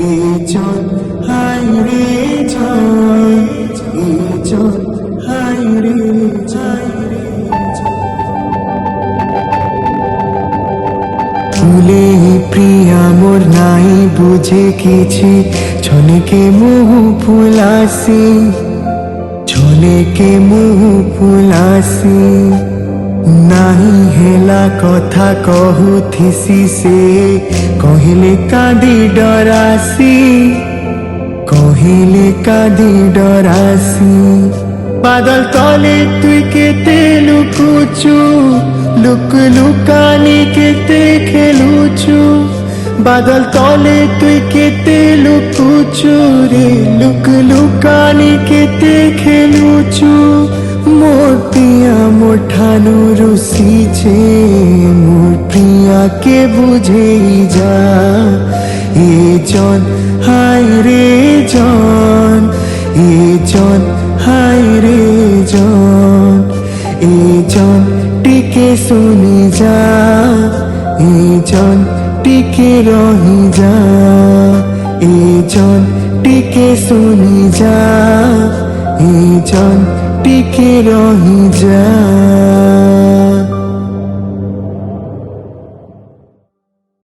এই জন হাই রে জন, এই জন হাই রে জন। ফুলে প্রিয়া মোর নাই বুঝে কিছু, ছলকে মুহ ফুলাসি, ছলকে মুহ ফুলাসি। নাহি হেলা কথা কহুথিসি সে, কহিলে কাঁদি ডরাসি, কহিলে কাঁদি ডরাসি। বাদল তলে তুই কেতে লুকুচু, লুক লুকানি কেতে খেলুচু। বাদল তলে তুই কেতে লুকুচু রে, লুক লুকানি কেতে খেলুচু। মোর প্রিয়া মোর ঠানু রুসিছে, মোর প্রিয়াকে বুঝেই যা। এ জন হাই রে জন, এ জন হাই রে জন। এ জন টিকে শুনি যা, এ জন টিকে রহি যা। এ জন টিকে শুনি যা, এ জন টিকে রহি যা।